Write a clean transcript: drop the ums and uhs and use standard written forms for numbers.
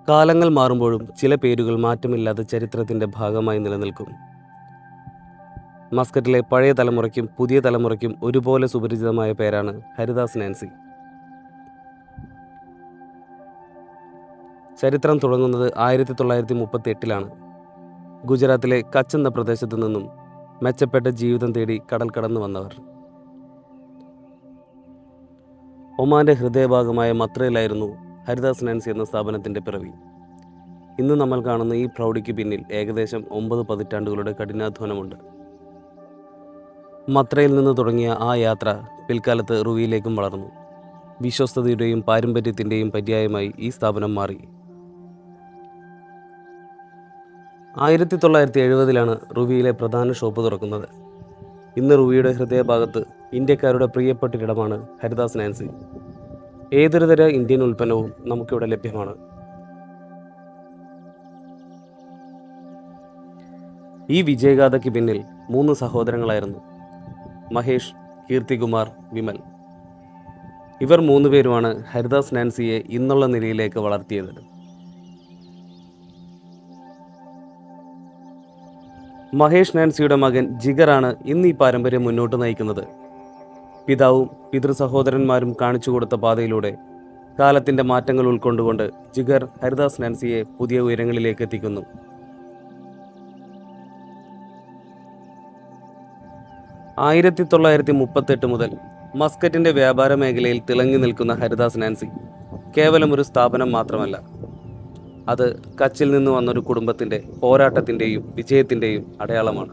കാലങ്ങൾ മാറുമ്പോഴും ചില പേരുകൾ മാറ്റമില്ലാതെ ചരിത്രത്തിൻ്റെ ഭാഗമായി നിലനിൽക്കും. മസ്കറ്റിലെ പഴയ തലമുറയ്ക്കും പുതിയ തലമുറയ്ക്കും ഒരുപോലെ സുപരിചിതമായ പേരാണ് ഹരിദാസ് നാൻസി. ചരിത്രം തുടങ്ങുന്നത് 1938-ലാണ്. ഗുജറാത്തിലെ കച്ച് എന്ന പ്രദേശത്തു നിന്നും മെച്ചപ്പെട്ട ജീവിതം തേടി കടൽ കടന്നു വന്നവർ. ഒമാൻ്റെ ഹൃദയഭാഗമായ മത്രയിലായിരുന്നു ഹരിദാസ് നാൻസി എന്ന സ്ഥാപനത്തിൻ്റെ പിറവി. ഇന്ന് നമ്മൾ കാണുന്ന ഈ പ്രൗഢിക്ക് പിന്നിൽ ഏകദേശം 9 പതിറ്റാണ്ടുകളുടെ കഠിനാധ്വാനമുണ്ട്. മത്രയിൽ നിന്ന് തുടങ്ങിയ ആ യാത്ര പിൽക്കാലത്ത് റുവിയിലേക്കും വളർന്നു. വിശ്വസ്തതയുടെയും പാരമ്പര്യത്തിൻ്റെയും പര്യായമായി ഈ സ്ഥാപനം മാറി. 1970-ലാണ് റുവിയിലെ പ്രധാന ഷോപ്പ് തുറക്കുന്നത്. ഇന്ന് റുവിയുടെ ഹൃദയഭാഗത്ത് ഇന്ത്യക്കാരുടെ പ്രിയപ്പെട്ടൊരിടമാണ് ഹരിദാസ് നാൻസി. ഏതൊരുതര ഇന്ത്യൻ ഉൽപ്പന്നവും നമുക്കിവിടെ ലഭ്യമാണ്. ഈ വിജയഗാഥയ്ക്ക് പിന്നിൽ 3 സഹോദരങ്ങളായിരുന്നു: മഹേഷ്, കീർത്തികുമാർ, വിമൽ. ഇവർ 3 പേരുമാണ് ഹരിദാസ് നാൻസിയെ ഇന്നുള്ള നിലയിലേക്ക് വളർത്തിയത്. മഹേഷ് നാൻസിയുടെ മകൻ ജിഗറാണ് ഇന്ന് ഈ പാരമ്പര്യം മുന്നോട്ട് നയിക്കുന്നത്. പിതാവും പിതൃസഹോദരന്മാരും കാണിച്ചു കൊടുത്ത പാതയിലൂടെ കാലത്തിൻ്റെ മാറ്റങ്ങൾ ഉൾക്കൊണ്ടുകൊണ്ട് ജിഗർ ഹരിദാസ് നാൻസിയെ പുതിയ ഉയരങ്ങളിലേക്ക് എത്തിക്കുന്നു. 1938 മുതൽ മസ്കറ്റിൻ്റെ വ്യാപാര മേഖലയിൽ തിളങ്ങി നിൽക്കുന്ന ഹരിദാസ് നാൻസി കേവലം ഒരു സ്ഥാപനം മാത്രമല്ല, അത് കച്ചിൽ നിന്ന് വന്നൊരു കുടുംബത്തിൻ്റെ പോരാട്ടത്തിൻ്റെയും വിജയത്തിൻ്റെയും അടയാളമാണ്.